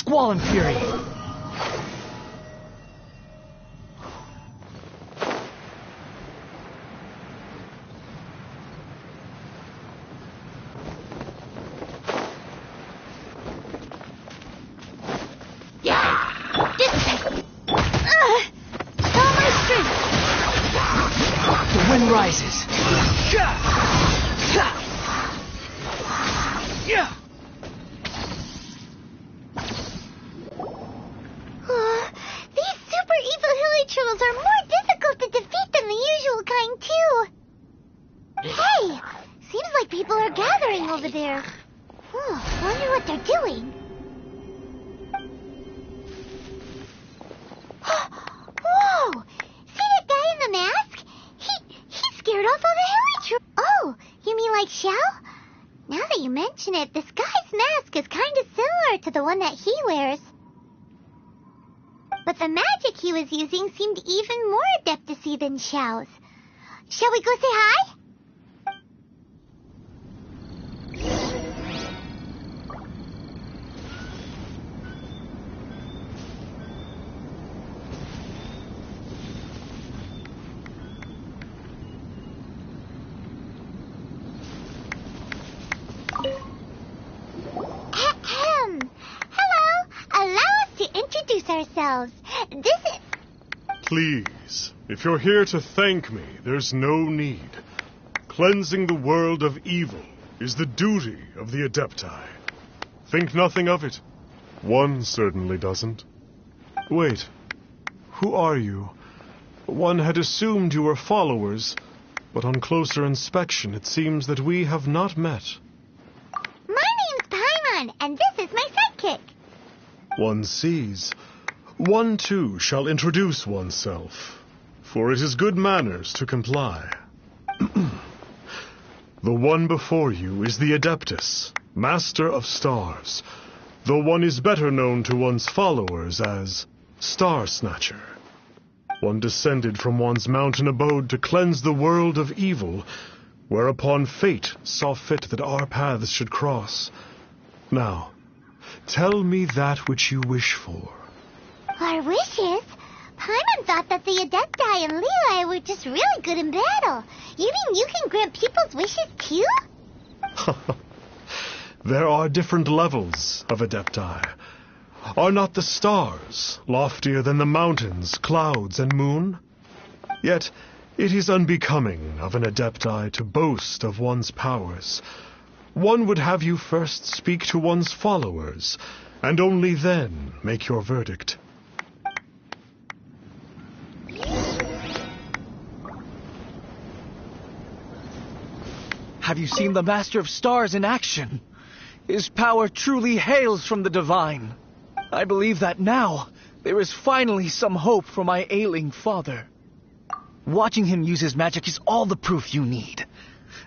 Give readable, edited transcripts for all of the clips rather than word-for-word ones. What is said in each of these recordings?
squall and fury. Rises. These super evil hilly trolls are more difficult to defeat than the usual kind, too. Hey, seems like people are gathering over there. Wonder what they're doing. Whoa! See that guy in the mask? He scared off all the hilly trolls. Oh, you mean like Xiao? Now that you mention it, this guy's mask is kind of similar to the one that he wears. But the magic he was using seemed even more adeptus-y than Xiao's. Shall we go say hi? Hello, allow us to introduce ourselves. This is... Please, if you're here to thank me, there's no need. Cleansing the world of evil is the duty of the Adepti. Think nothing of it. One certainly doesn't. Wait, who are you? One had assumed you were followers, but on closer inspection it seems that we have not met. My name's Paimon, and this is my sidekick. One sees. One too shall introduce oneself, for it is good manners to comply. The one before you is the Adeptus, Master of Stars, though one is better known to one's followers as Star Snatcher. One descended from one's mountain abode to cleanse the world of evil, whereupon fate saw fit that our paths should cross. Now, tell me that which you wish for. Our wishes? Paimon thought that the Adepti and Levi were just really good in battle. You mean you can grant people's wishes too? There are different levels of Adepti. Are not the stars loftier than the mountains, clouds, and moon? Yet it is unbecoming of an Adepti to boast of one's powers. One would have you first speak to one's followers, and only then make your verdict. Have you seen the Master of Stars in action? His power truly hails from the divine. I believe that now there is finally some hope for my ailing father. Watching him use his magic is all the proof you need.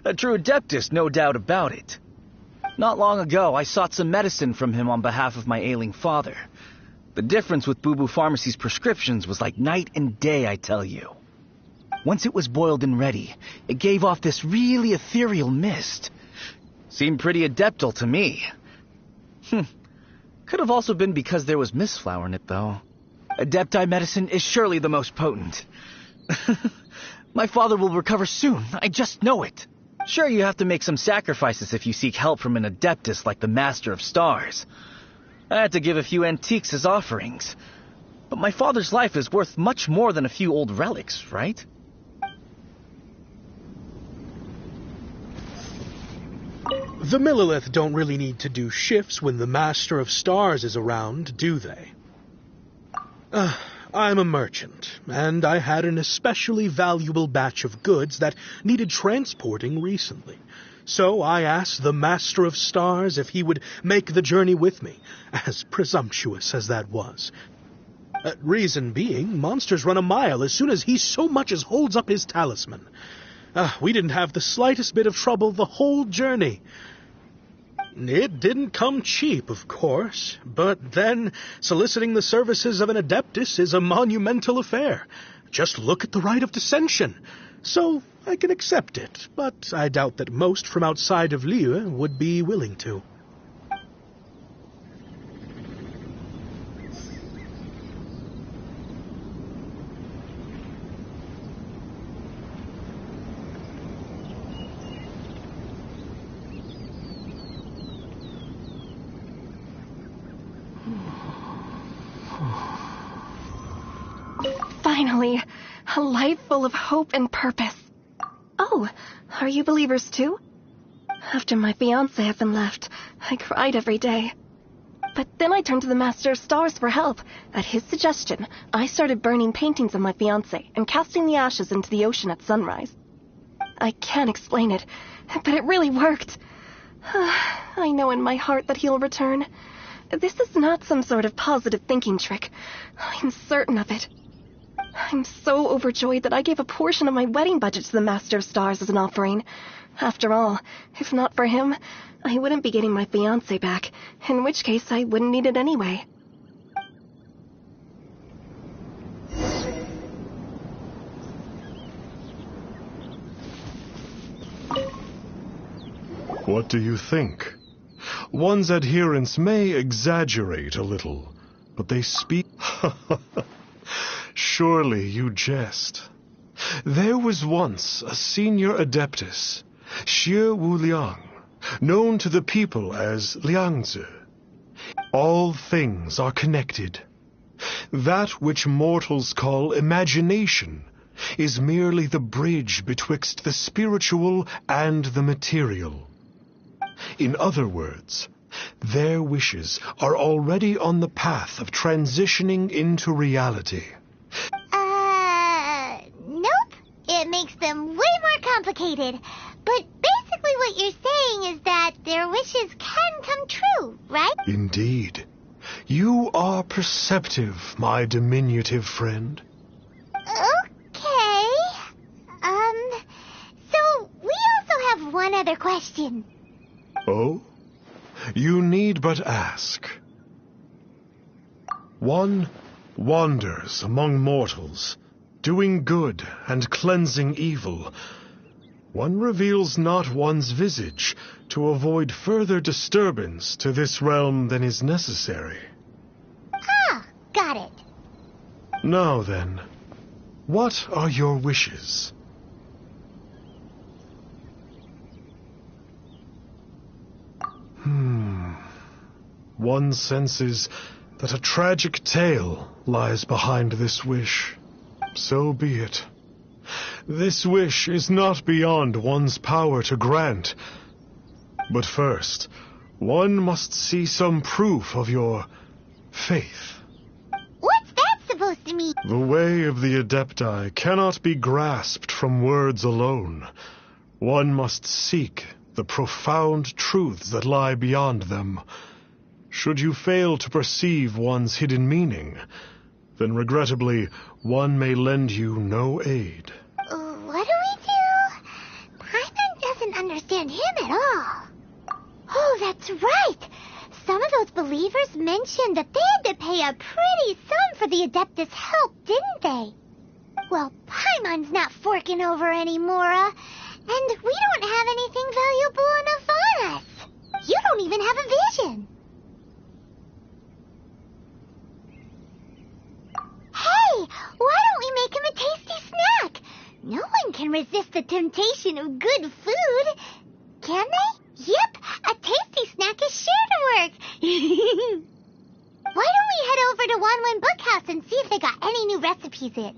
A true Adeptus, no doubt about it. Not long ago, I sought some medicine from him on behalf of my ailing father. The difference with Boo Boo Pharmacy's prescriptions was like night and day, I tell you. Once it was boiled and ready, it gave off this really ethereal mist. Seemed pretty adeptal to me. Could have also been because there was mistflower in it, though. Adepti medicine is surely the most potent. My father will recover soon, I just know it. Sure, you have to make some sacrifices if you seek help from an Adeptus like the Master of Stars. I had to give a few antiques as offerings. But my father's life is worth much more than a few old relics, right? The Millilith don't really need to do shifts when the Master of Stars is around, do they? I'm a merchant, and I had an especially valuable batch of goods that needed transporting recently. So I asked the Master of Stars if he would make the journey with me, as presumptuous as that was. Reason being, monsters run a mile as soon as he so much as holds up his talisman. We didn't have the slightest bit of trouble the whole journey. It didn't come cheap, of course, but then soliciting the services of an Adeptus is a monumental affair. Just look at the rite of dissension. So I can accept it, but I doubt that most from outside of Liyue would be willing to. Finally, a life full of hope and purpose. Oh, are you believers too? After my fiancé had been left, I cried every day. But then I turned to the Master of Stars for help. At his suggestion, I started burning paintings of my fiancé and casting the ashes into the ocean at sunrise. I can't explain it, but it really worked. I know in my heart that he'll return. This is not some sort of positive thinking trick. I'm certain of it. I'm so overjoyed that I gave a portion of my wedding budget to the Master of Stars as an offering. After all, if not for him, I wouldn't be getting my fiancé back, in which case I wouldn't need it anyway. What do you think? One's adherents may exaggerate a little, but they speak... Surely you jest. There was once a senior adeptus, Xie Wuliang, known to the people as Liangzi. All things are connected. That which mortals call imagination is merely the bridge betwixt the spiritual and the material. In other words, their wishes are already on the path of transitioning into reality. Nope. It makes them way more complicated. But basically what you're saying is that their wishes can come true, right? Indeed. You are perceptive, my diminutive friend. Okay. So we also have one other question. Oh? You need but ask. One wanders among mortals, doing good and cleansing evil. One reveals not one's visage to avoid further disturbance to this realm than is necessary. Ah, got it. Now then, what are your wishes? One senses that a tragic tale lies behind this wish. So be it. This wish is not beyond one's power to grant. But first, one must see some proof of your faith. What's that supposed to mean? The way of the Adepti cannot be grasped from words alone. One must seek the profound truths that lie beyond them. Should you fail to perceive one's hidden meaning, then regrettably, one may lend you no aid. What do we do? Paimon doesn't understand him at all. Oh, that's right. Some of those believers mentioned that they had to pay a pretty sum for the Adeptus' help, didn't they? Well, Paimon's not forking over anymore, and we don't have anything valuable enough on us. You don't even have a vision. Hey, why don't we make him a tasty snack? No one can resist the temptation of good food. Can they? Yep, a tasty snack is sure to work. Why don't we head over to Wanwen Bookhouse and see if they got any new recipes in?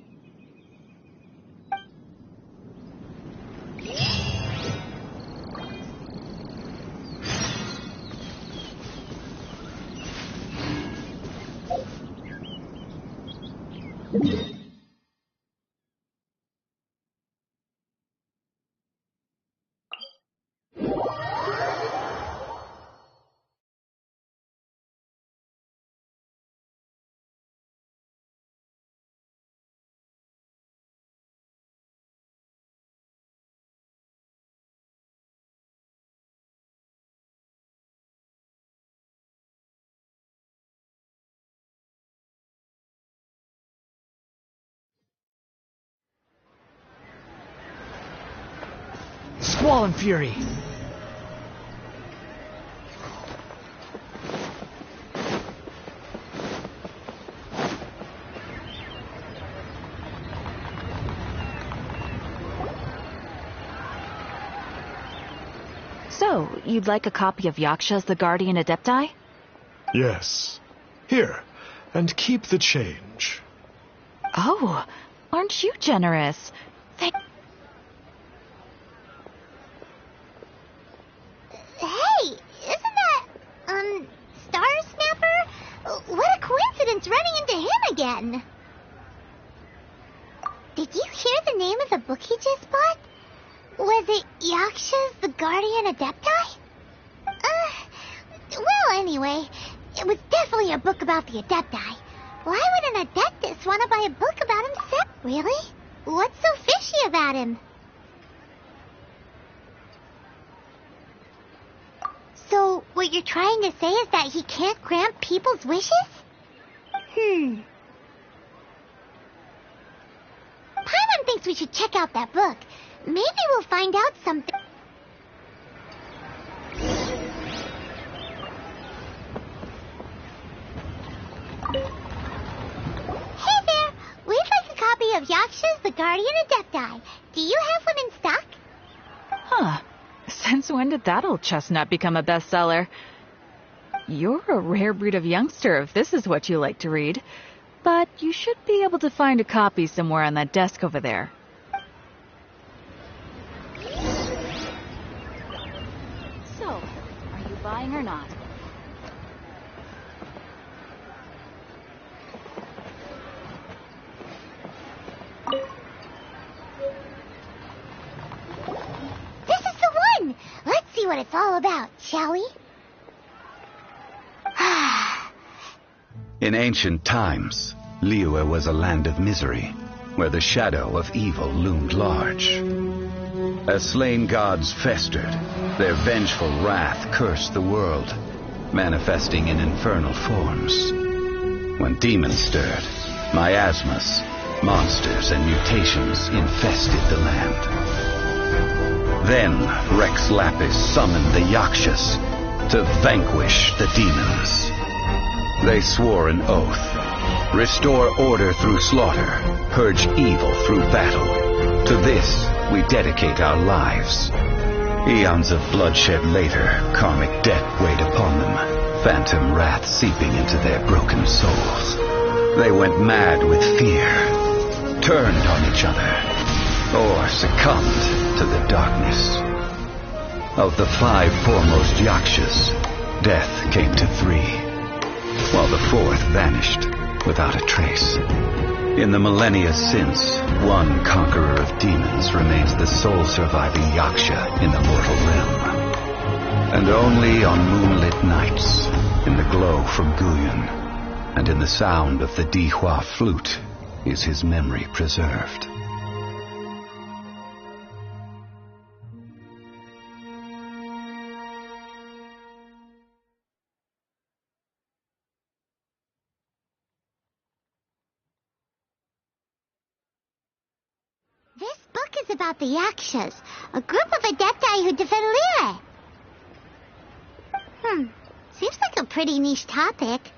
Squall and Fury. So, you'd like a copy of Yaksha's The Guardian Adepti? Yes. Here, and keep the change. Oh, Aren't you generous? Hey, isn't that, Star Snapper? What a coincidence running into him again. Did you hear the name of the book he just bought? Was it Yaksha's The Guardian Adepti? Well, anyway, it was definitely a book about the Adepti. Why would an Adeptus want to buy a book about himself? Really? What's so fishy about him? So, what you're trying to say is that he can't grant people's wishes? Paimon thinks we should check out that book. Maybe we'll find out something. Hey there! We'd like a copy of Yaksha's The Guardian Adepti. Do you have one in stock? Huh. Since when did that old chestnut become a bestseller? You're a rare breed of youngster if this is what you like to read. But you should be able to find a copy somewhere on that desk over there. So, are you buying or not? This is the one! Let's see what it's all about, shall we? In ancient times, Liyue was a land of misery, where the shadow of evil loomed large. As slain gods festered, their vengeful wrath cursed the world, manifesting in infernal forms. When demons stirred, miasmas, monsters, and mutations infested the land. Then Rex Lapis summoned the Yakshas to vanquish the demons. They swore an oath: restore order through slaughter, purge evil through battle. To this we dedicate our lives. Eons of bloodshed later, karmic debt weighed upon them, phantom wrath seeping into their broken souls. They went mad with fear, turned on each other, or succumbed to the darkness. Of the 5 foremost Yakshas, death came to 3, while the 4th vanished without a trace. In the millennia since, one conqueror of demons remains the sole surviving Yaksha in the mortal realm. And only on moonlit nights, in the glow from Guyon, and in the sound of the Dihua flute, is his memory preserved. This book is about the Yakshas, a group of Adepti who defend Liyue. Seems like a pretty niche topic.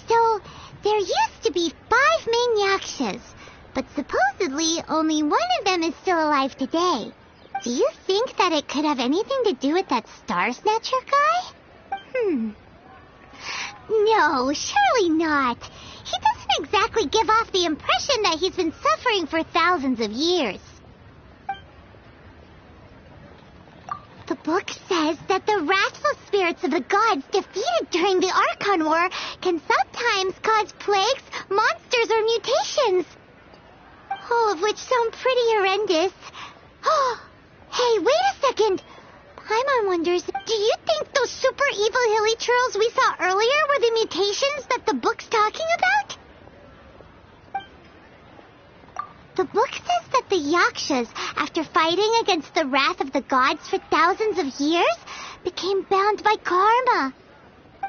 So, there used to be 5 main Yakshas, but supposedly only one of them is still alive today. Do you think that it could have anything to do with that Star Snatcher guy? No, surely not. He doesn't exactly give off the impression that he's been suffering for thousands of years. The book says that the wrathful spirits of the gods defeated during the Archon War can sometimes cause plagues, monsters, or mutations. All of which sound pretty horrendous. Oh, hey, wait a second. Paimon wonders, do you think those super evil hilly churls we saw earlier were the mutations that the book's talking about? The book says that the Yakshas, after fighting against the wrath of the gods for thousands of years, became bound by karma.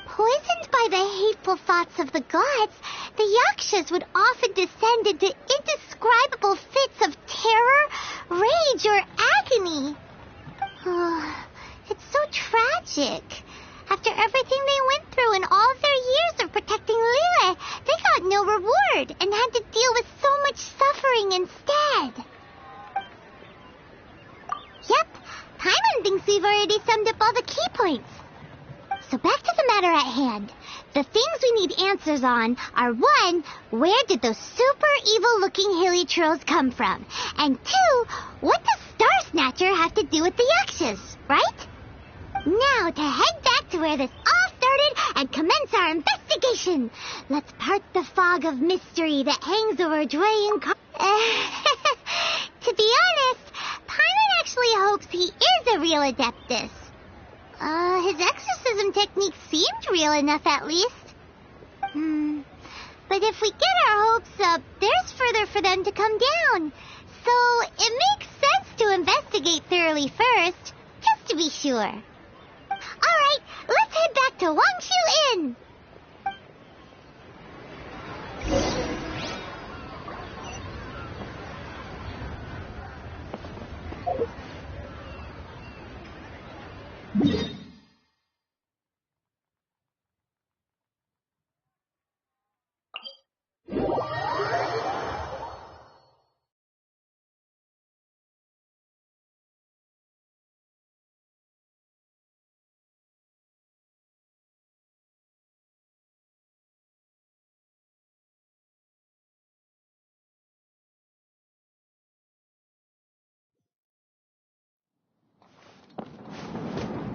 Poisoned by the hateful thoughts of the gods, the Yakshas would often descend into indescribable fits of terror, rage, or agony. Oh, it's so tragic. After everything they went through and all their years of protecting Liyue, they got no reward and had to deal with so much suffering instead. Yep, Paimon thinks we've already summed up all the key points. So back to the matter at hand. The things we need answers on are 1, where did those super evil-looking hilly churls come from? And 2, what does Star Snatcher have to do with the Yakshas, right? Now to head back to where this all started and commence our investigation. Let's part the fog of mystery that hangs over Dre and To be honest, Paimon actually hopes he is a real Adeptus. His exorcism technique seemed real enough at least. But if we get our hopes up, there's further for them to come down. So it makes sense to investigate thoroughly first, just to be sure. Alright, let's head back to Wangshu Inn.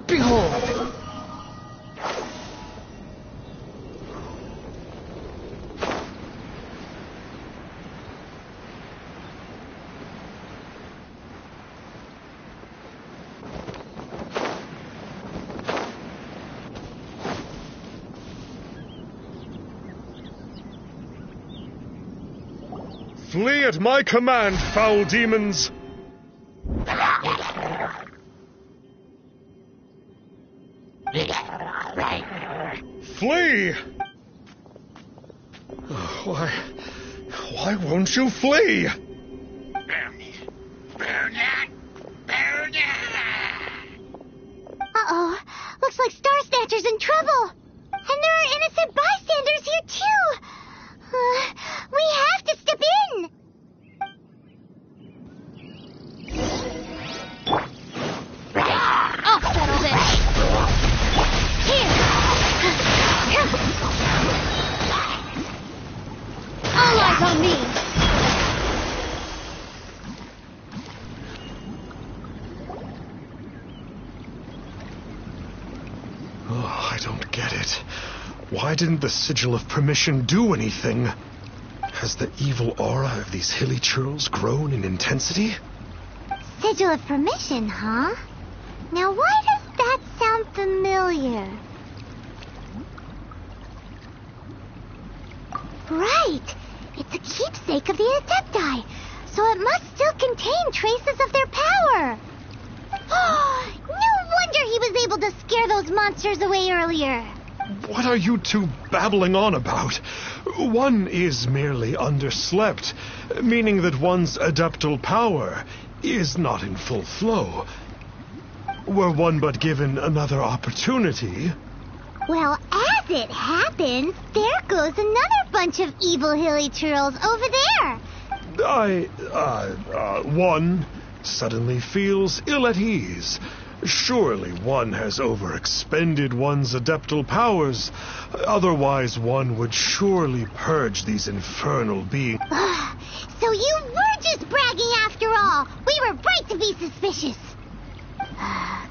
Behold! Flee at my command, foul demons! Flee! Why won't you flee? Uh-oh, looks like Star Snatcher's in trouble. And there are innocent bystanders here too. We have to step in. I'll settle this. All eyes on me. Oh, I don't get it. Why didn't the Sigil of Permission do anything? Has the evil aura of these hilly churls grown in intensity? Sigil of Permission, huh? Now why does that sound familiar? Right! It's a keepsake of the Adepti, so it must still contain traces of their power. No wonder he was able to scare those monsters away earlier. What are you two babbling on about? One is merely underslept, meaning that one's adeptal power is not in full flow. Were one but given another opportunity... Well, as it happens, there goes another bunch of evil hilly churls over there. One suddenly feels ill at ease. Surely one has overexpended one's adeptal powers. Otherwise one would surely purge these infernal beings. So you were just bragging after all. We were right to be suspicious.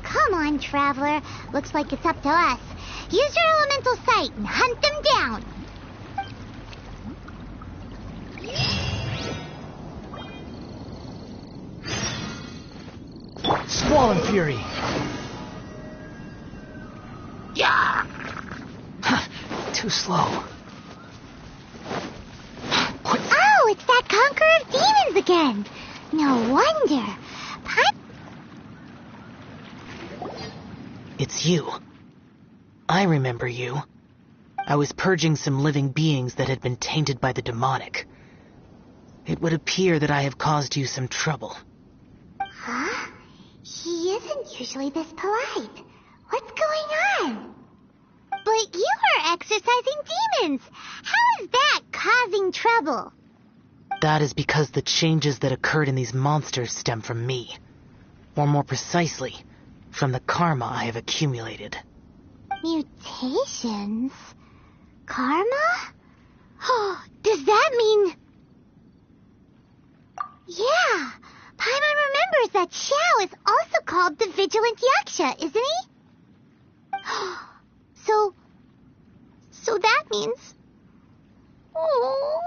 Come on, Traveler. Looks like it's up to us. Use your elemental sight and hunt them down. Squall and Fury. Yeah. Too slow. Quick. Oh, it's that Conqueror of Demons again. No wonder. It's you. I remember you. I was purging some living beings that had been tainted by the demonic. It would appear that I have caused you some trouble. Huh? He isn't usually this polite. What's going on? But you are exorcising demons. How is that causing trouble? That is because the changes that occurred in these monsters stem from me. Or more precisely, from the karma I have accumulated. Mutations? karma? Oh, does that mean... Yeah, Paimon remembers that Xiao is also called the Vigilant Yaksha, isn't he? So that means... Oh...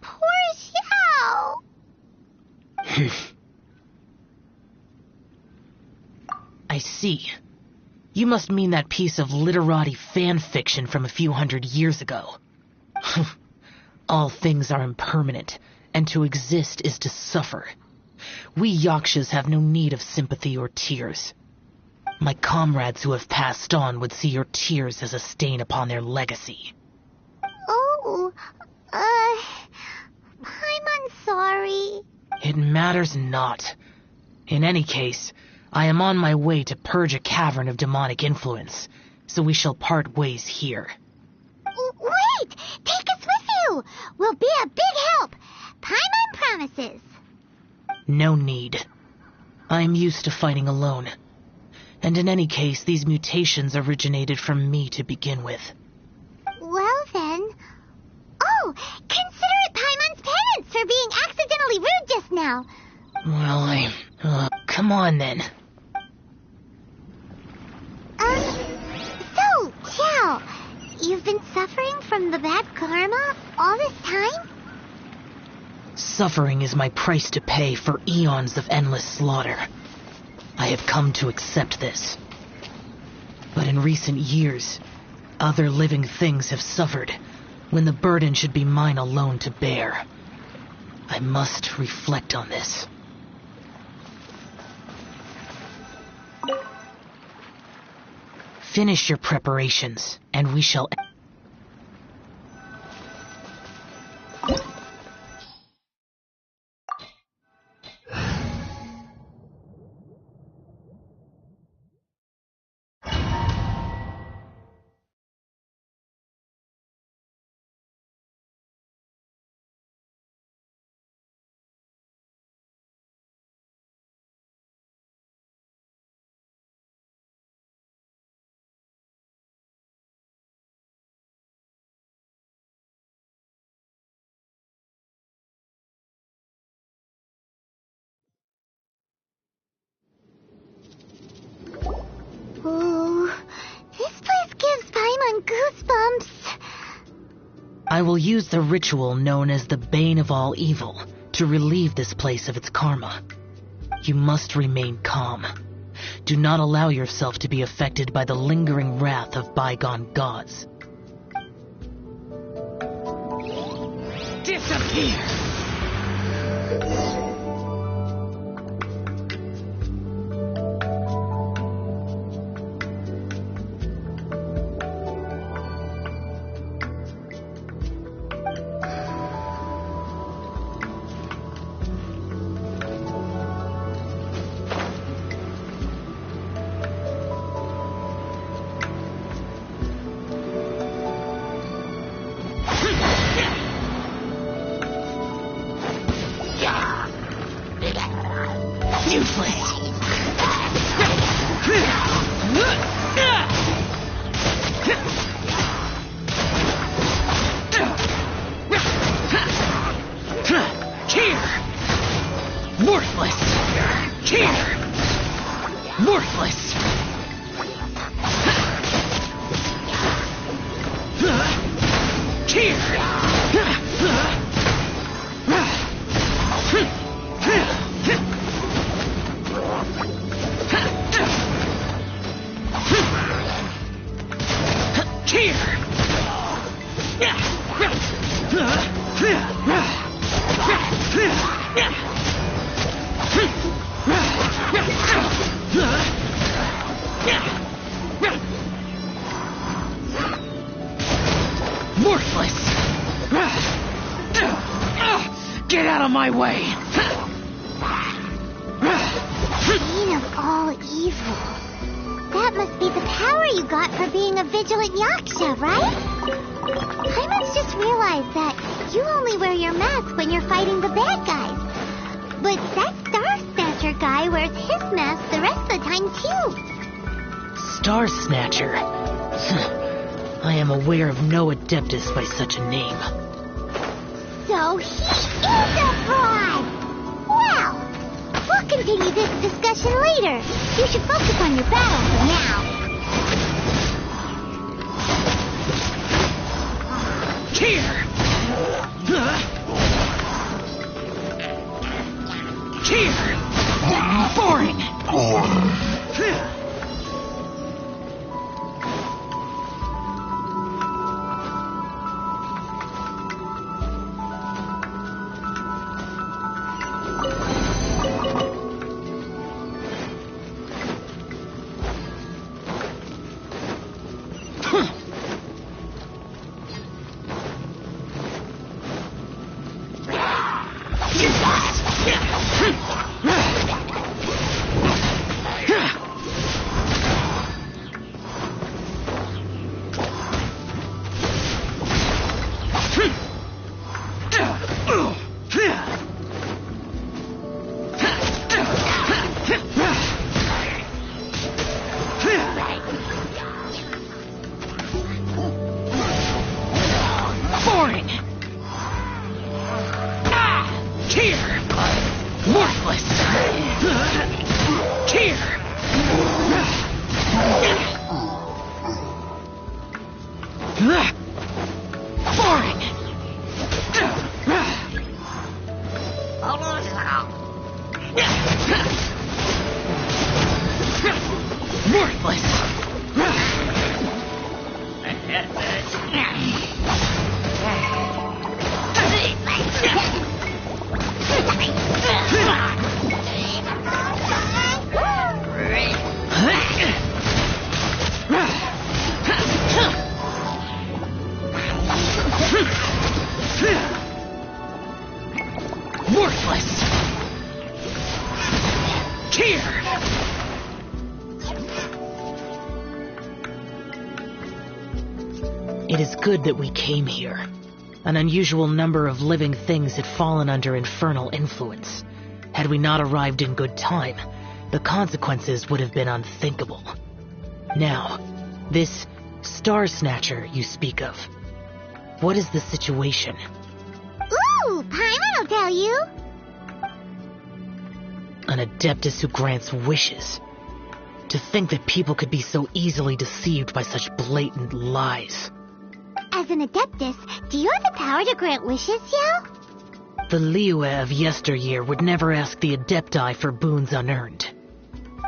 Poor Xiao! I see. You must mean that piece of literati fan fiction from a few hundred years ago. All things are impermanent, and to exist is to suffer. We Yakshas have no need of sympathy or tears. My comrades who have passed on would see your tears as a stain upon their legacy. Oh, I'm sorry. It matters not. In any case, I am on my way to purge a cavern of demonic influence, so we shall part ways here. Wait! Take us with you! We'll be a big help! Paimon promises! No need. I am used to fighting alone. And in any case, these mutations originated from me to begin with. Well then... Oh! Consider it Paimon's penance for being accidentally rude just now! Well, come on then. So, Xiao, you've been suffering from the bad karma all this time? Suffering is my price to pay for eons of endless slaughter. I have come to accept this. But in recent years, other living things have suffered, when the burden should be mine alone to bear. I must reflect on this. Finish your preparations, and we shall... Ooh, this place gives Paimon goosebumps. I will use the ritual known as the Bane of All Evil to relieve this place of its karma. You must remain calm. Do not allow yourself to be affected by the lingering wrath of bygone gods. Disappear! Get out of my way! Bane of all evil. That must be the power you got for being a vigilant Yaksha, right? I must just realize that you only wear your mask when you're fighting the bad guys. But that Star Snatcher guy wears his mask the rest of the time, too. Star Snatcher? I am aware of no Adeptus by such a name. So he is a fraud! Well, we'll continue this discussion later. You should focus on your battle for now. Here! Here! Boring! It is good that we came here. An unusual number of living things had fallen under infernal influence. Had we not arrived in good time, the consequences would have been unthinkable. Now, this Star Snatcher you speak of, what is the situation? Ooh, Paimon will tell you. An Adeptus who grants wishes. To think that people could be so easily deceived by such blatant lies. As an Adeptus, do you have the power to grant wishes, Xiao? The Liyue of yesteryear would never ask the Adepti for boons unearned.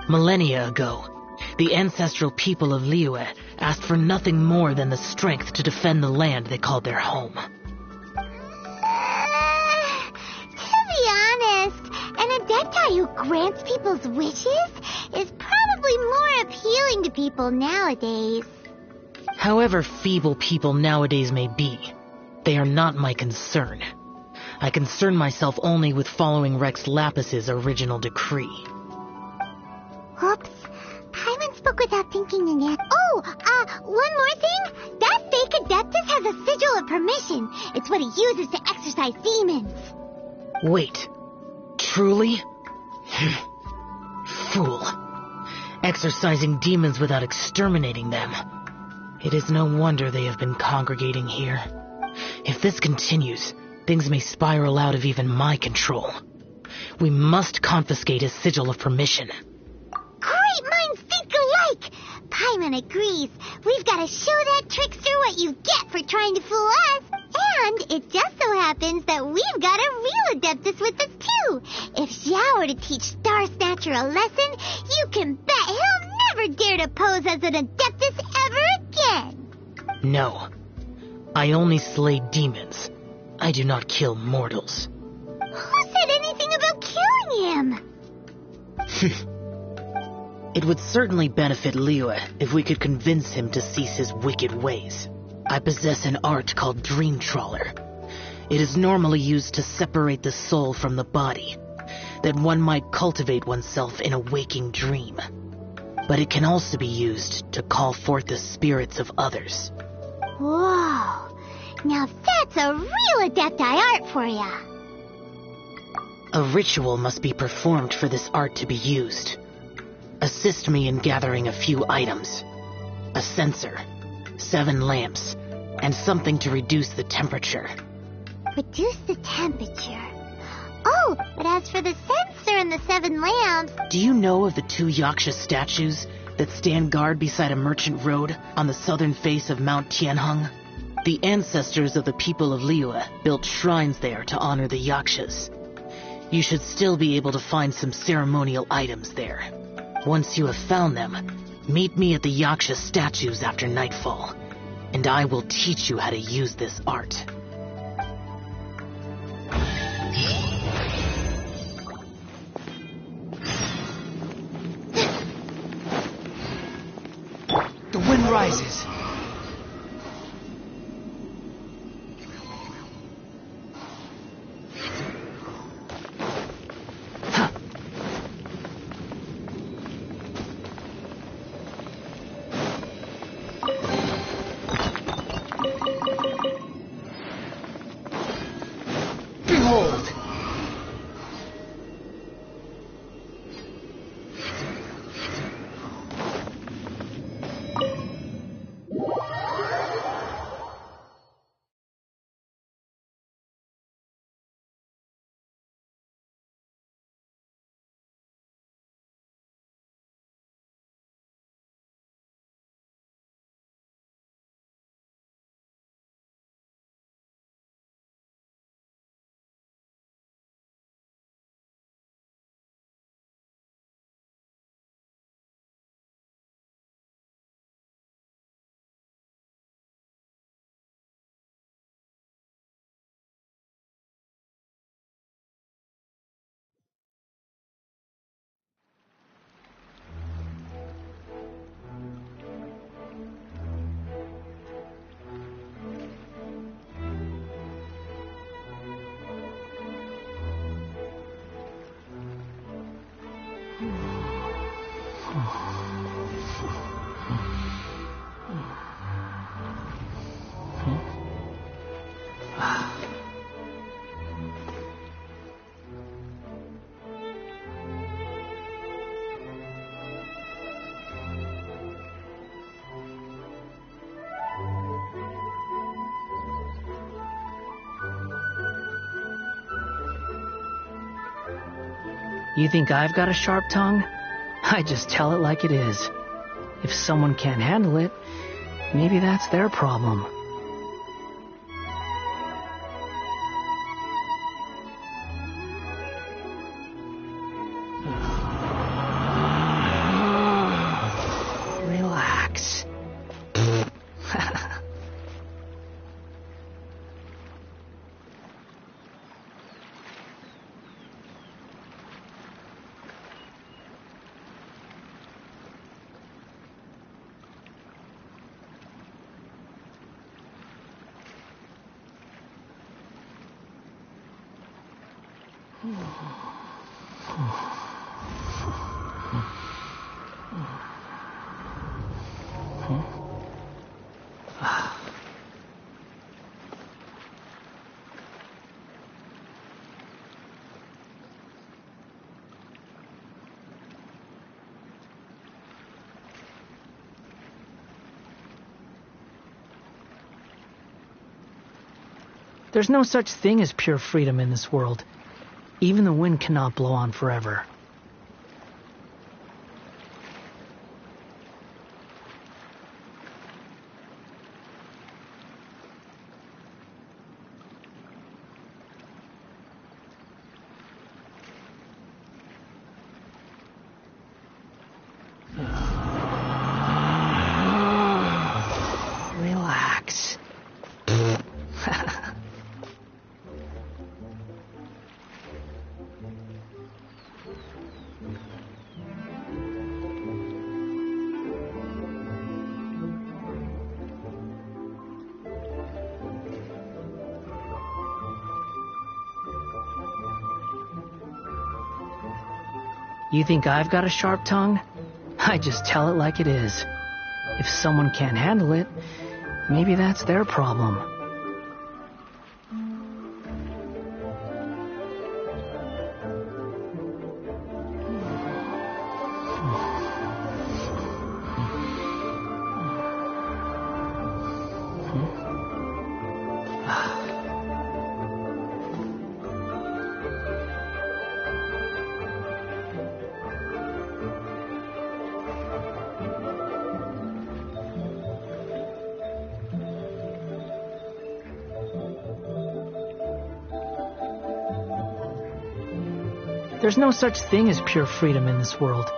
Millennia ago, the ancestral people of Liyue asked for nothing more than the strength to defend the land they called their home. To be honest, an Adepti who grants people's wishes is probably more appealing to people nowadays. However feeble people nowadays may be, they are not my concern. I concern myself only with following Rex Lapis's original decree. Oops. Paimon spoke without thinking again. Oh, one more thing. That fake Adeptus has a sigil of permission. It's what he uses to exorcise demons. Wait. Truly? Fool. Exorcising demons without exterminating them. It is no wonder they have been congregating here. If this continues, things may spiral out of even my control. We must confiscate his sigil of permission. Great minds think alike! Paimon agrees. We've got to show that trickster what you get for trying to fool us. And it just so happens that we've got a real Adeptus with us too. If Xiao were to teach Star Snatcher a lesson, you can bet he'll never dare to pose as an Adeptus ever again. No. I only slay demons. I do not kill mortals. Who said anything about killing him? It would certainly benefit Liyue if we could convince him to cease his wicked ways. I possess an art called Dream Trawler. It is normally used to separate the soul from the body, that one might cultivate oneself in a waking dream. But it can also be used to call forth the spirits of others. Whoa. Now that's a real Adepti art for ya. A ritual must be performed for this art to be used. Assist me in gathering a few items. A censer, 7 lamps, and something to reduce the temperature. Reduce the temperature. Oh, but as for the sensor and the 7 lamps... Do you know of the 2 Yaksha statues that stand guard beside a merchant road on the southern face of Mount Tianheng? The ancestors of the people of Liyue built shrines there to honor the Yakshas. You should still be able to find some ceremonial items there. Once you have found them, meet me at the Yaksha statues after nightfall, and I will teach you how to use this art. The wind rises. Behold! You think I've got a sharp tongue? I just tell it like it is. If someone can't handle it, maybe that's their problem. Relax. There's no such thing as pure freedom in this world. Even the wind cannot blow on forever. Relax. You think I've got a sharp tongue? I just tell it like it is. If someone can't handle it, maybe that's their problem. There's no such thing as pure freedom in this world.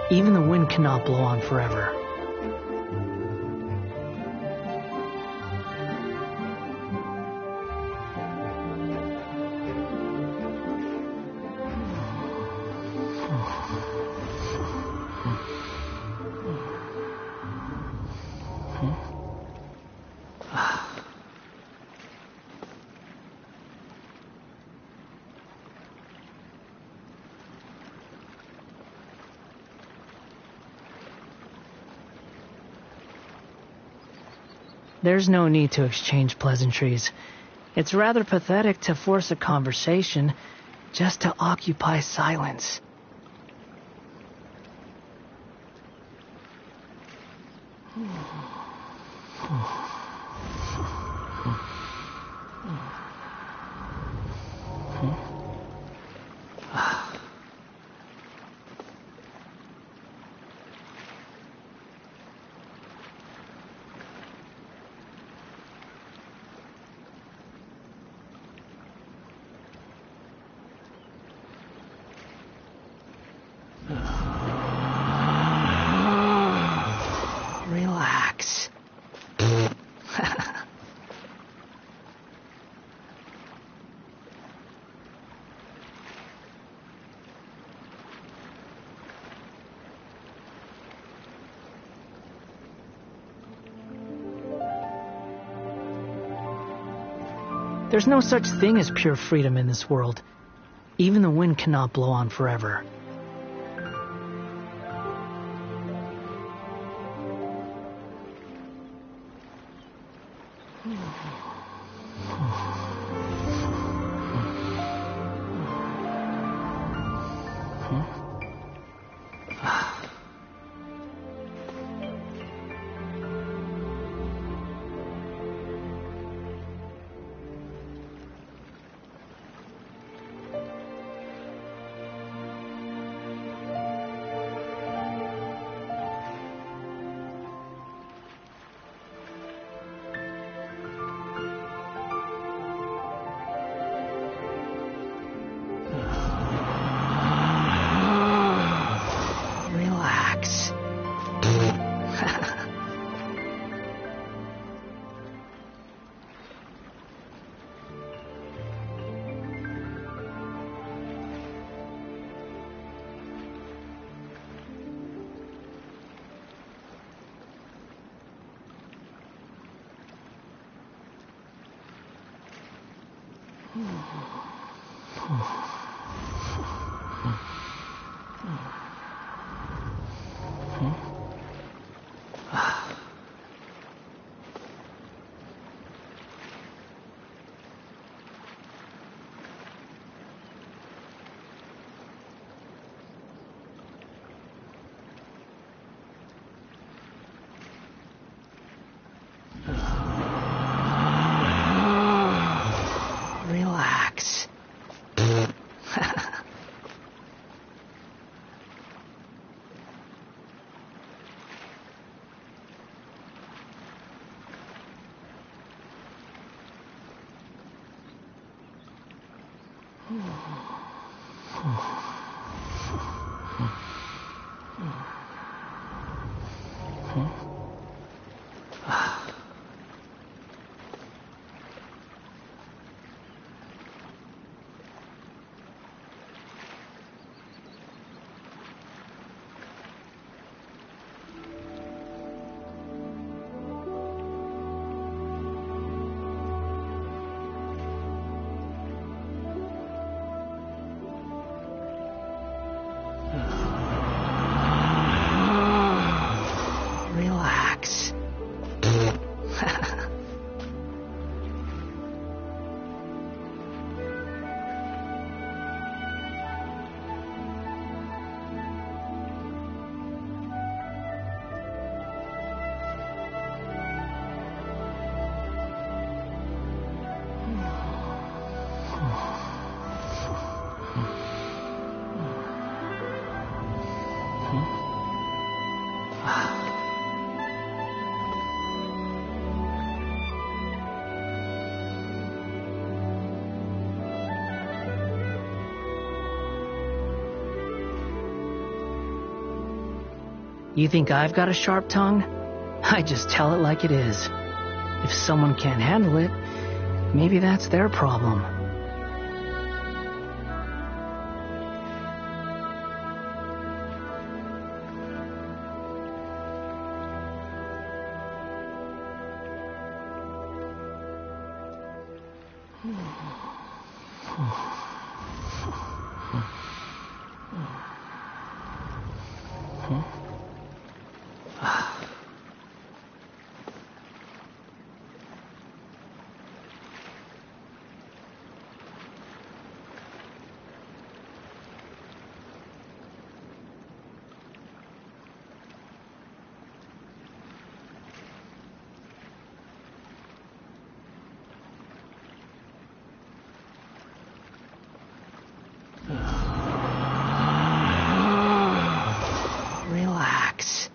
Even the wind cannot blow on forever. There's no need to exchange pleasantries. It's rather pathetic to force a conversation just to occupy silence. Relax. There's no such thing as pure freedom in this world. Even the wind cannot blow on forever. Relax. Relax. You think I've got a sharp tongue? I just tell it like it is. If someone can't handle it, maybe that's their problem. Relax.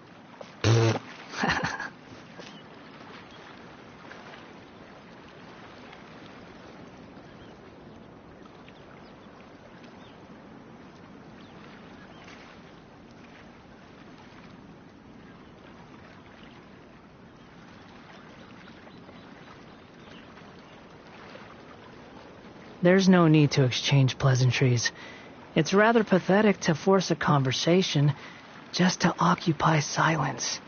There's no need to exchange pleasantries. It's rather pathetic to force a conversation just to occupy silence.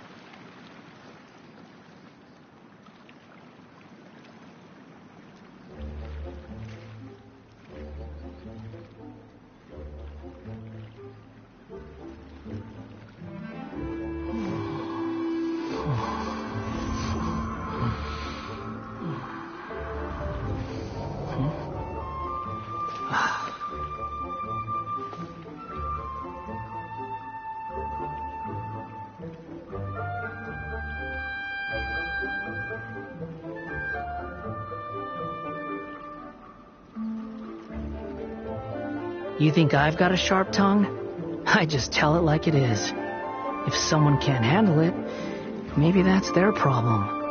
You think I've got a sharp tongue? I just tell it like it is. If someone can't handle it, maybe that's their problem.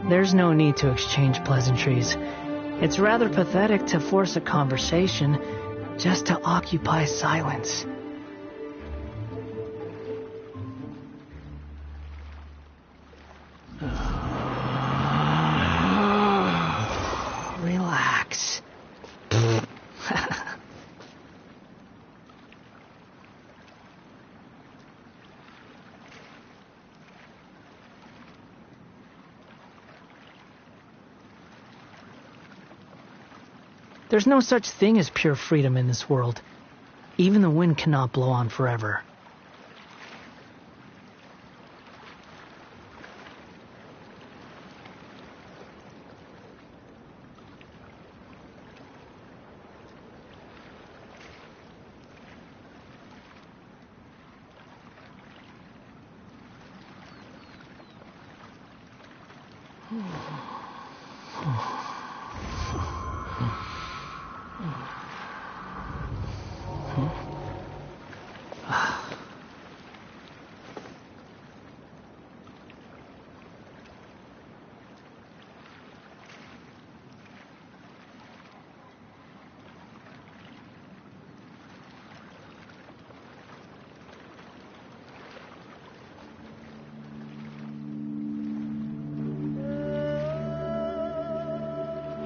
There's no need to exchange pleasantries. It's rather pathetic to force a conversation just to occupy silence. Relax. There's no such thing as pure freedom in this world. Even the wind cannot blow on forever.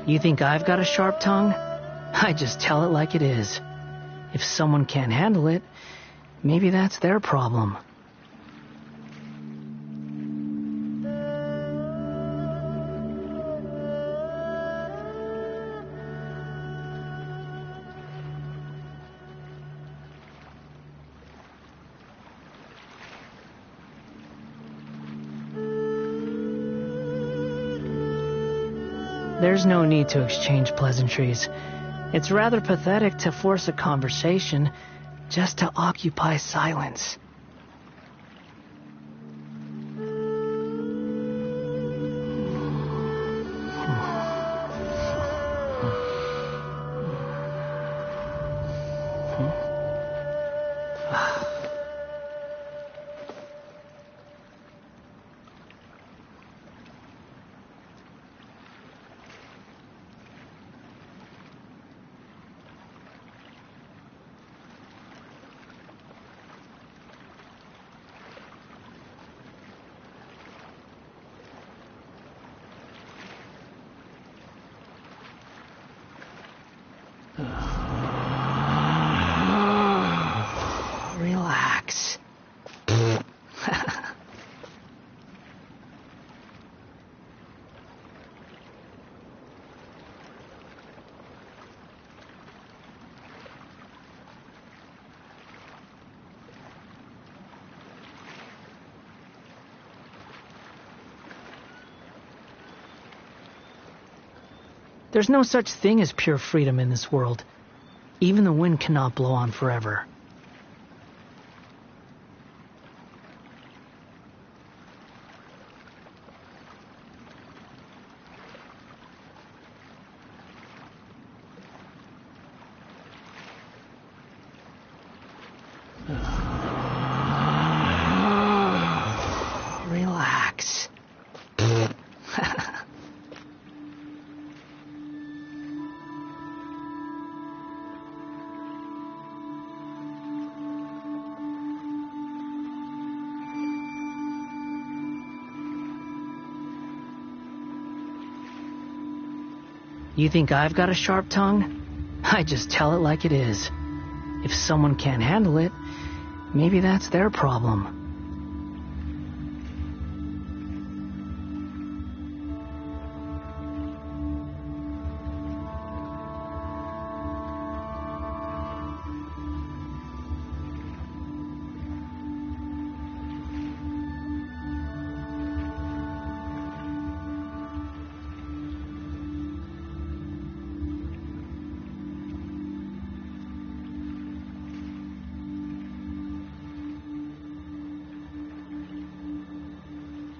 You think I've got a sharp tongue? I just tell it like it is. If someone can't handle it, maybe that's their problem. There's no need to exchange pleasantries. It's rather pathetic to force a conversation just to occupy silence. Relax. There's no such thing as pure freedom in this world. Even the wind cannot blow on forever. Relax. You think I've got a sharp tongue? I just tell it like it is. If someone can't handle it, maybe that's their problem.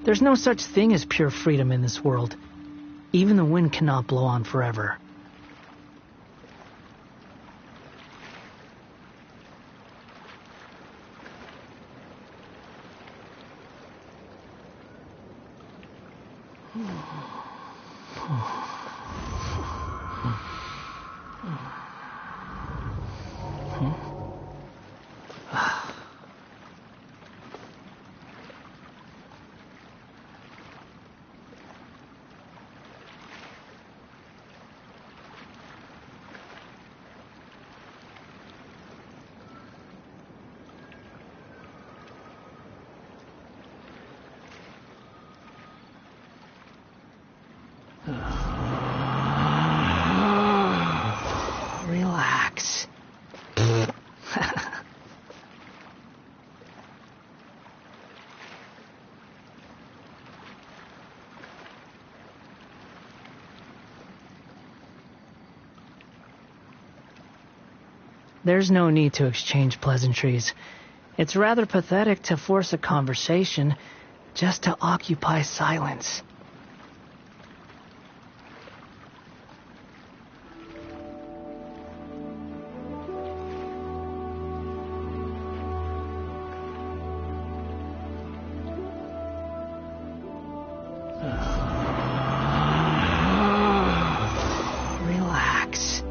There's no such thing as pure freedom in this world. Even the wind cannot blow on forever. Relax. There's no need to exchange pleasantries. It's rather pathetic to force a conversation just to occupy silence. Relax.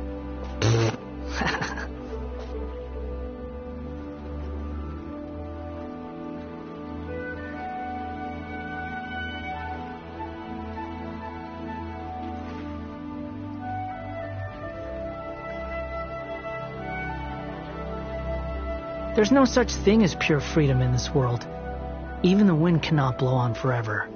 There's no such thing as pure freedom in this world. Even the wind cannot blow on forever.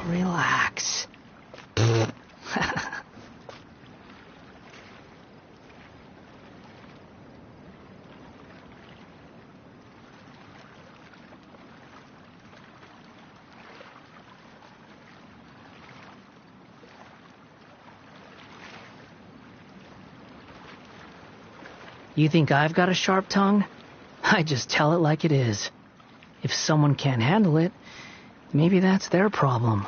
Relax. You think I've got a sharp tongue? I just tell it like it is. If someone can't handle it, maybe that's their problem.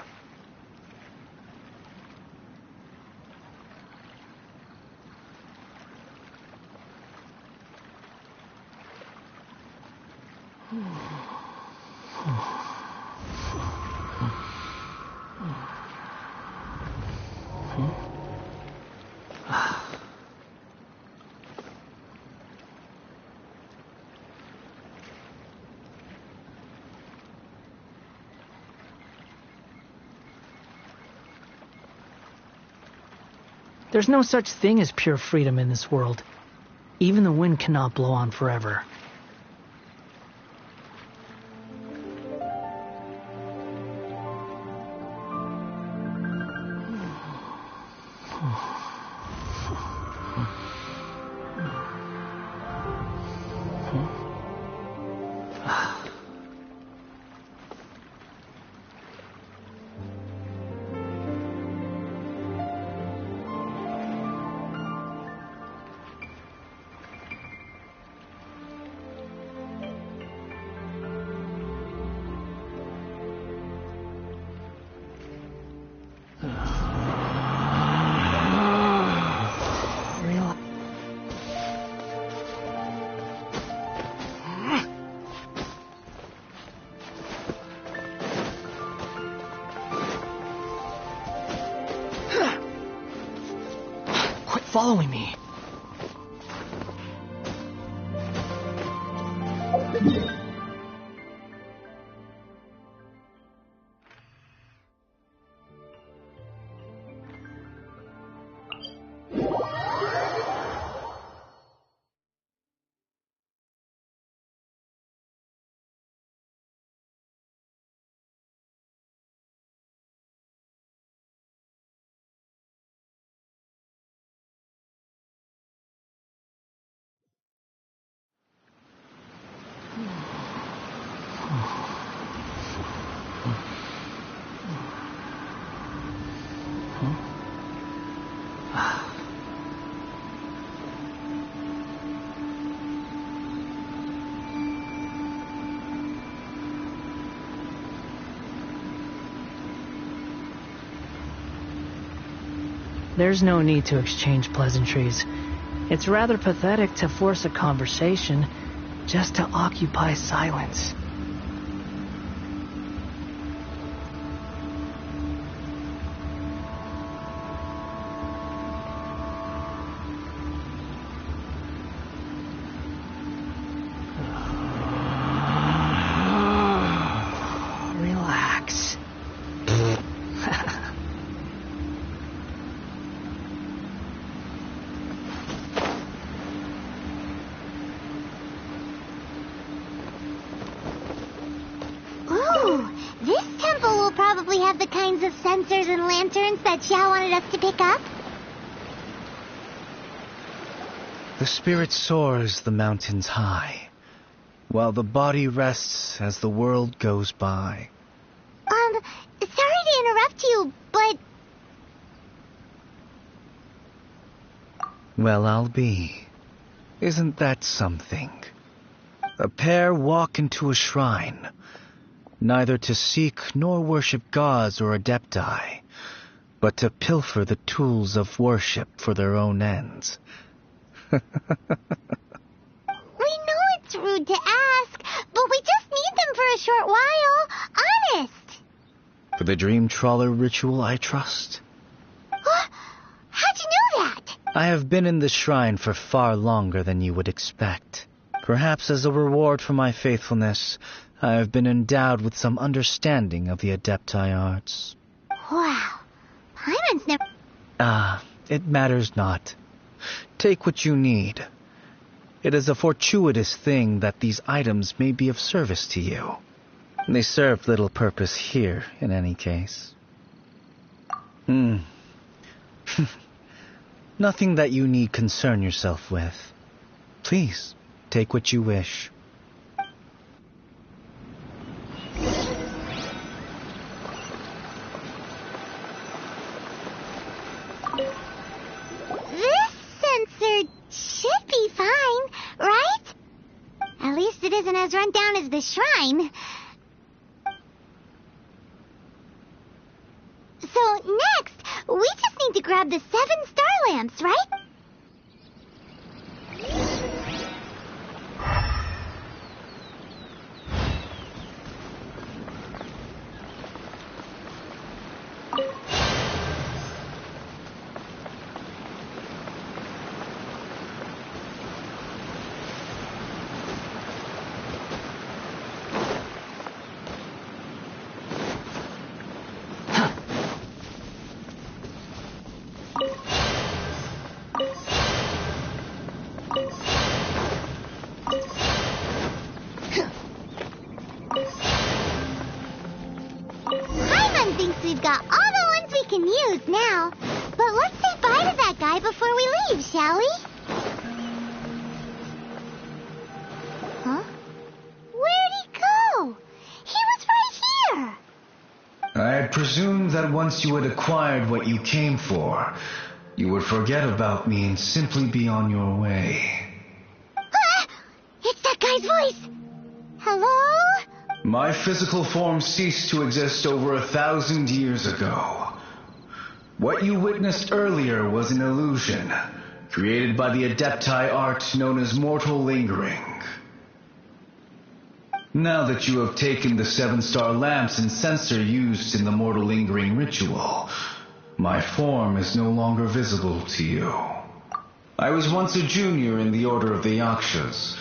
There's no such thing as pure freedom in this world. Even the wind cannot blow on forever. Quit following me. There's no need to exchange pleasantries. It's rather pathetic to force a conversation just to occupy silence. Relax. Ooh, this temple will probably have the kinds of sensors and lanterns that Xiao wanted us to pick up. The spirit soars the mountains high, while the body rests as the world goes by. Sorry to interrupt you, but... Well, I'll be. Isn't that something? A pair walk into a shrine, neither to seek nor worship gods or adepti, but to pilfer the tools of worship for their own ends. We know it's rude to ask, but we just need them for a short while. Honest. For the dream trawler ritual, I trust. How'd you know that? I have been in the shrine for far longer than you would expect. Perhaps as a reward for my faithfulness, I have been endowed with some understanding of the adepti arts. Wow. Paimon's never... It matters not. Take what you need. It is a fortuitous thing that these items may be of service to you. They serve little purpose here, in any case. Nothing that you need concern yourself with. Please, take what you wish. This sensor should be fine, right? At least it isn't as run down as the shrine. So next, we just need to grab the 7 star lamps, right? Paimon thinks we've got all the ones we can use now. But let's say bye to that guy before we leave, shall we? Huh? Where'd he go? He was right here. I had presumed that once you had acquired what you came for, you would forget about me and simply be on your way. Ah! It's that guy's voice. Hello? My physical form ceased to exist over 1,000 years ago. What you witnessed earlier was an illusion, created by the Adepti art known as mortal lingering. Now that you have taken the 7-star lamps and sensor used in the mortal lingering ritual, my form is no longer visible to you. I was once a junior in the Order of the Yakshas,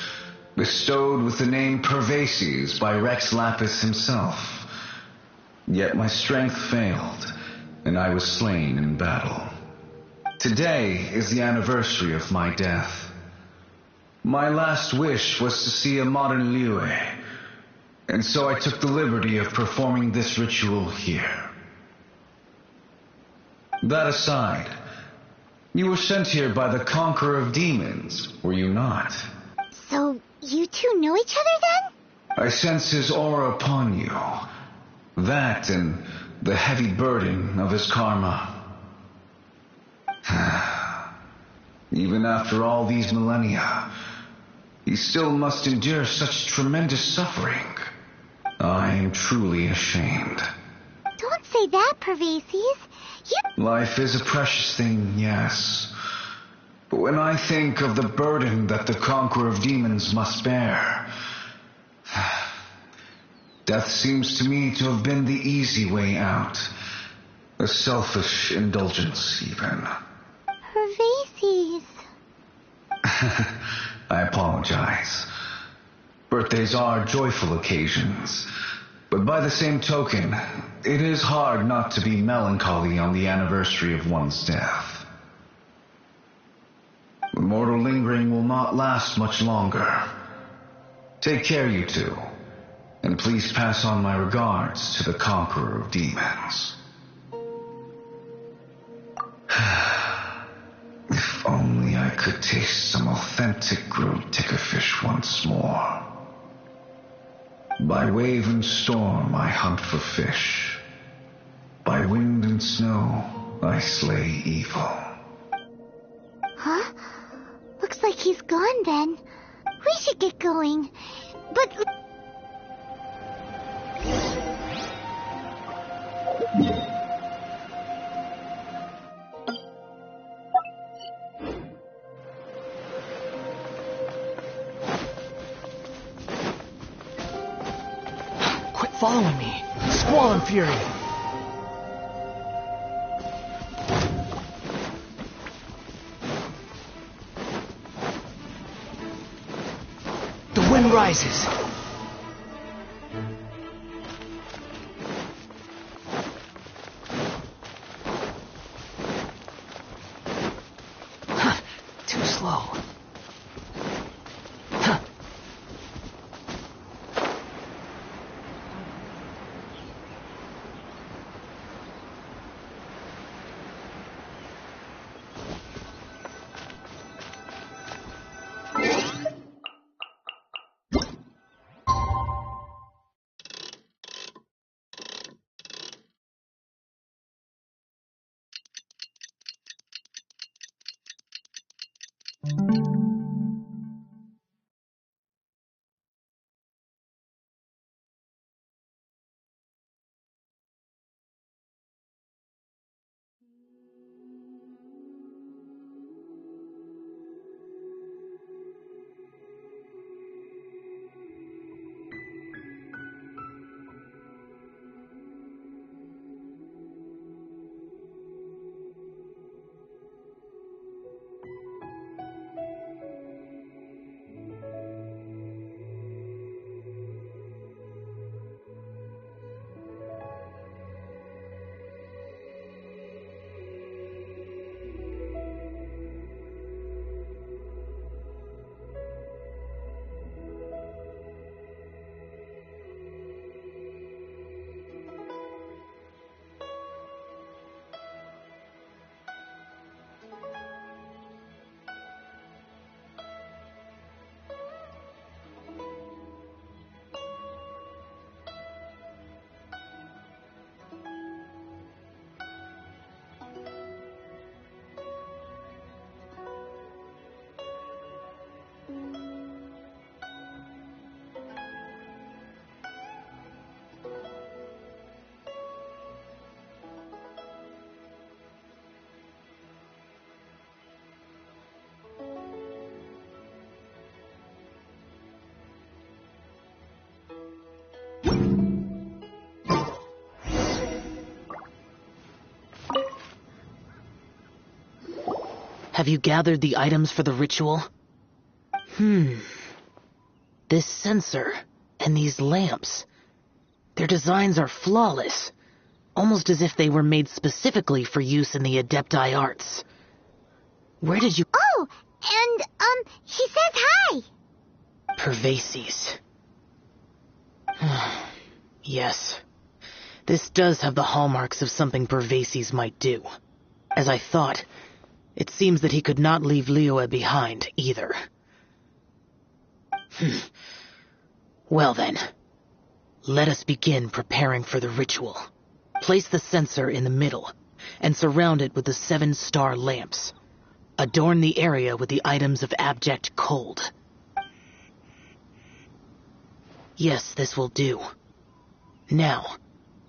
bestowed with the name Pervases by Rex Lapis himself. Yet my strength failed, and I was slain in battle. Today is the anniversary of my death. My last wish was to see a modern Liyue, and so I took the liberty of performing this ritual here. That aside, you were sent here by the Conqueror of Demons, were you not? So, you two know each other then? I sense his aura upon you. That and the heavy burden of his karma. Even after all these millennia, he still must endure such tremendous suffering. I am truly ashamed. Don't say that, Pervases. Life is a precious thing, yes. But when I think of the burden that the Conqueror of Demons must bear, death seems to me to have been the easy way out. A selfish indulgence, even. Pervases. I apologize. Birthdays are joyful occasions, but by the same token, it is hard not to be melancholy on the anniversary of one's death. The mortal lingering will not last much longer. Take care, you two, and please pass on my regards to the Conqueror of Demons. If only I could taste some authentic grilled tickerfish once more. By wave and storm I hunt for fish. By wind and snow I slay evil. Huh? Looks like he's gone then. We should get going. But... Quit following me. Squall and Fury. The wind rises. Too slow. Have you gathered the items for the ritual? This sensor and these lamps. Their designs are flawless, almost as if they were made specifically for use in the Adepti arts. Where did you... Oh, and, he says hi! Pervases. Yes. This does have the hallmarks of something Pervases might do. As I thought, it seems that he could not leave Liyue behind, either. Well then, let us begin preparing for the ritual. Place the censer in the middle, and surround it with the 7-star lamps. Adorn the area with the items of abject cold. Yes, this will do. Now,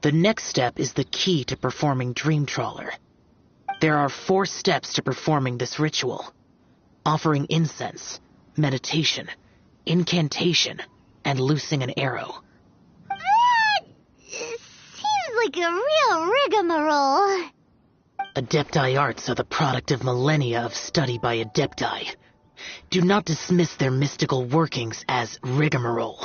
the next step is the key to performing Dream Trawler. There are 4 steps to performing this ritual. Offering incense, meditation, incantation, and loosing an arrow. That seems like a real rigmarole. Adepti arts are the product of millennia of study by Adepti. Do not dismiss their mystical workings as rigmarole.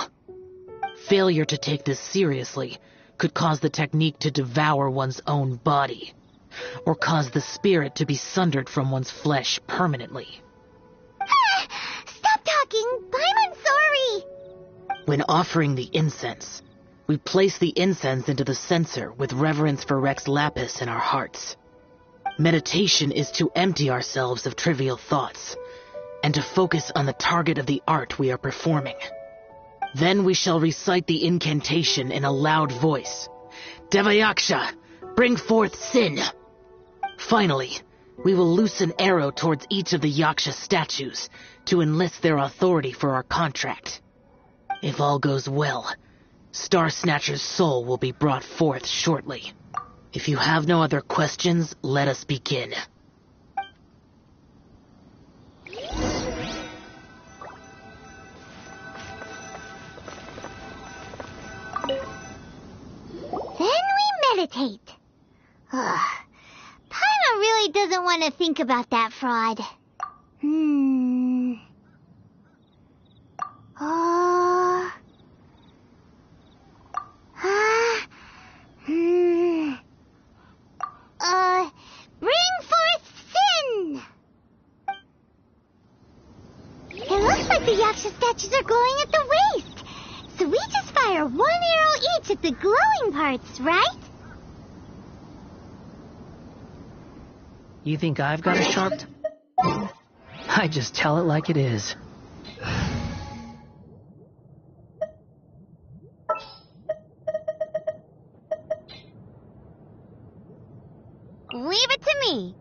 Failure to take this seriously could cause the technique to devour one's own body, or cause the spirit to be sundered from one's flesh permanently. Stop talking! I'm sorry! When offering the incense, we place the incense into the censer with reverence for Rex Lapis in our hearts. Meditation is to empty ourselves of trivial thoughts, and to focus on the target of the art we are performing. Then we shall recite the incantation in a loud voice. Devayaksha, bring forth sin! Finally, we will loose an arrow towards each of the Yaksha statues to enlist their authority for our contract. If all goes well, Star Snatcher's soul will be brought forth shortly. If you have no other questions, let us begin. Then we meditate. Paimon really doesn't want to think about that fraud. Bring forth sin! It looks like the Yaksha statues are glowing at the waist. So we just fire 1 arrow each at the glowing parts, right? You think I've got a sharp... I just tell it like it is. Leave it to me.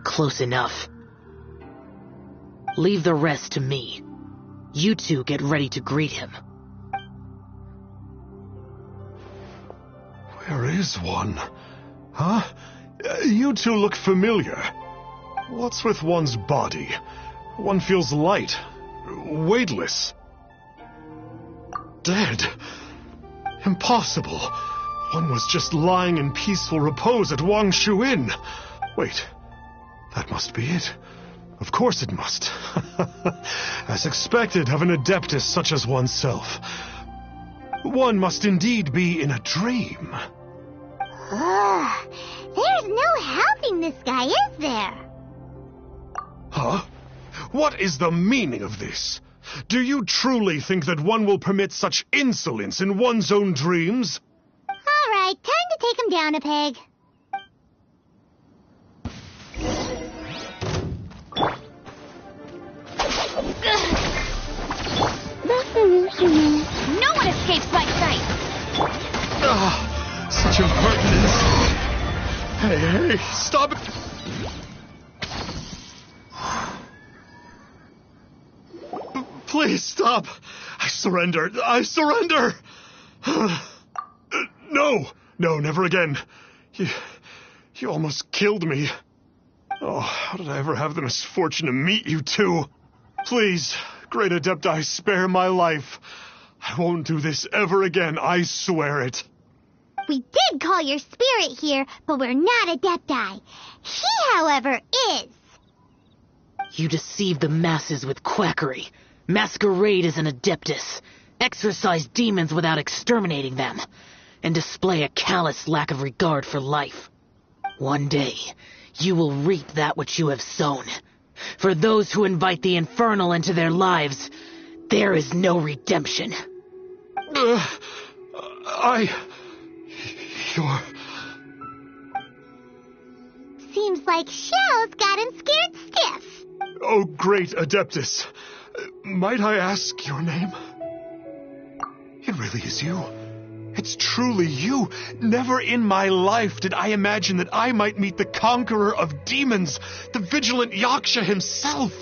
Close enough. Leave the rest to me. You two get ready to greet him. Where is one? Huh? You two look familiar. What's with one's body? One feels light, weightless. Dead. Impossible. One was just lying in peaceful repose at Wangshu Inn. Wait. That must be it. Of course it must. As expected of an adeptus such as oneself. One must indeed be in a dream. There's no helping this guy, is there? Huh? What is the meaning of this? Do you truly think that one will permit such insolence in one's own dreams? All right, time to take him down a peg. No one escapes my sight! Such impertinence. Hey, stop it! Please stop! I surrender! I surrender! No! No, never again. You almost killed me. Oh, how did I ever have the misfortune to meet you two? Please, Great Adepti, spare my life. I won't do this ever again, I swear it. We did call your spirit here, but we're not Adepti. He, however, is. You deceive the masses with quackery. Masquerade as an Adeptus. Exorcise demons without exterminating them. And display a callous lack of regard for life. One day, you will reap that which you have sown. For those who invite the infernal into their lives, there is no redemption. You're... Seems like Xiao's gotten scared stiff. Oh, great Adeptus. Might I ask your name? It really is you. It's truly you. Never in my life did I imagine that I might meet the conqueror of demons, the vigilant Yaksha himself.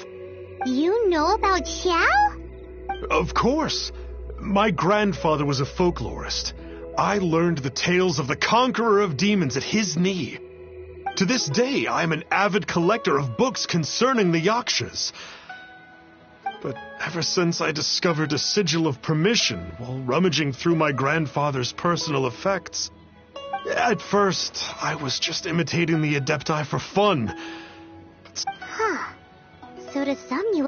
You know about Xiao? Of course. My grandfather was a folklorist. I learned the tales of the conqueror of demons at his knee. To this day, I am an avid collector of books concerning the Yakshas. But ever since I discovered a sigil of permission while rummaging through my grandfather's personal effects, at first I was just imitating the Adepti for fun. Huh. So to some you...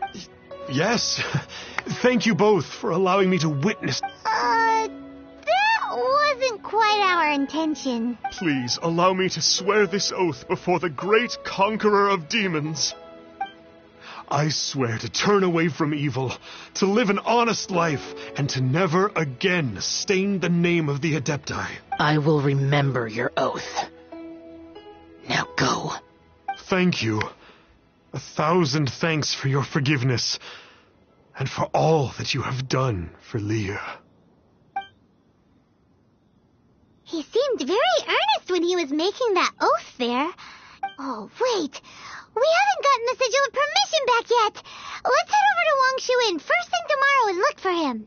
Yes. Thank you both for allowing me to witness... That wasn't quite our intention. Please allow me to swear this oath before the great conqueror of demons. I swear to turn away from evil, to live an honest life, and to never again stain the name of the Adepti. I will remember your oath. Now go. Thank you. 1,000 thanks for your forgiveness, and for all that you have done for Leah. He seemed very earnest when he was making that oath there. Oh, wait. We haven't gotten the sigil of permission back yet. Let's head over to Wang Shuin first thing tomorrow and look for him.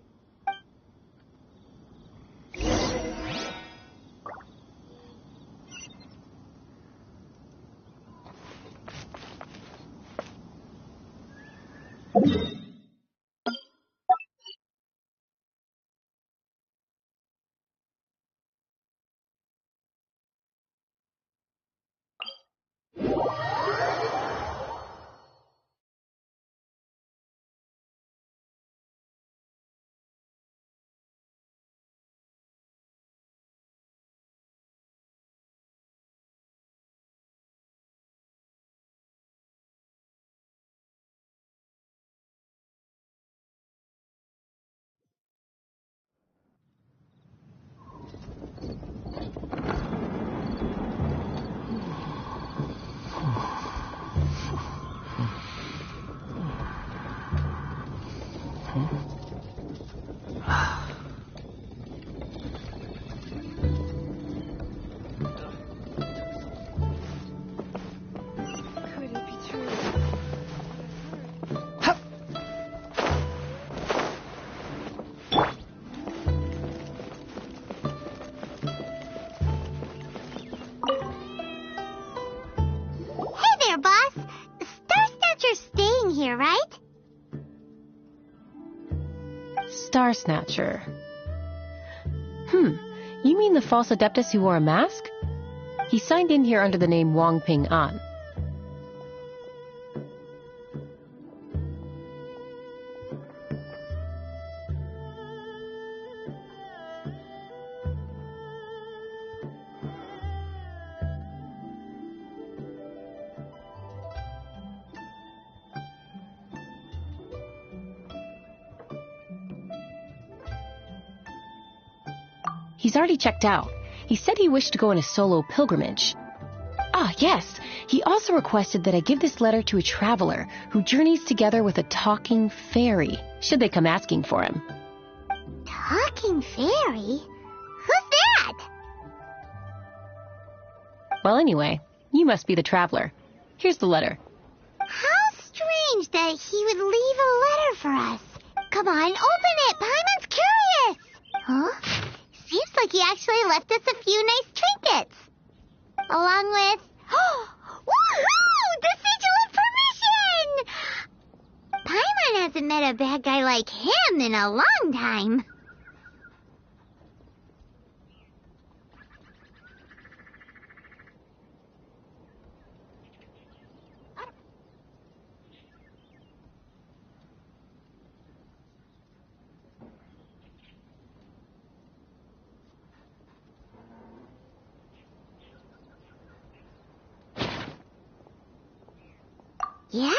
Right? Star Snatcher. You mean the false Adeptus who wore a mask? He signed in here under the name Wang Ping An. He's already checked out. He said he wished to go on a solo pilgrimage. Ah, yes. He also requested that I give this letter to a traveler who journeys together with a talking fairy, should they come asking for him. Talking fairy? Who's that? Well, anyway, you must be the traveler. Here's the letter. How strange that he would leave a letter for us. Come on, open it. Paimon's curious. Huh? Seems like he actually left us a few nice trinkets. Along with... Woohoo! The sigil of permission! Paimon hasn't met a bad guy like him in a long time. Yeah.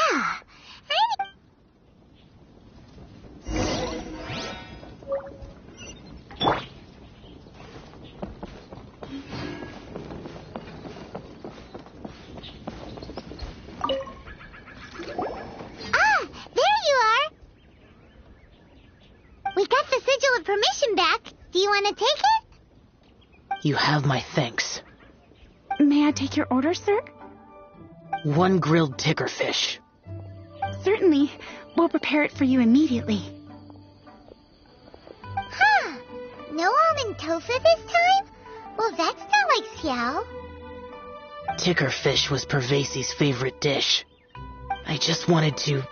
We got the sigil of permission back. Do you want to take it? You have my thanks. May I take your order, sir? 1 grilled tickerfish. Certainly. We'll prepare it for you immediately. Huh. No almond tofu this time? Well, that's not like Xiao. Tickerfish was Pervasi's favorite dish. I just wanted to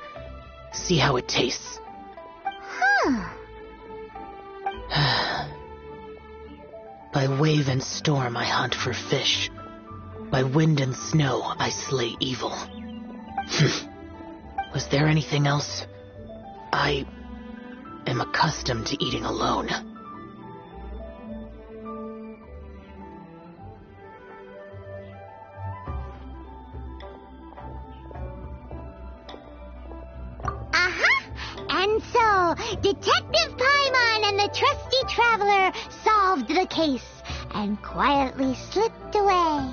see how it tastes. Huh. By wave and storm I hunt for fish. By wind and snow I slay evil. Was there anything else? I am accustomed to eating alone. And so, Detective Paimon and the trusty traveler solved the case and quietly slipped away.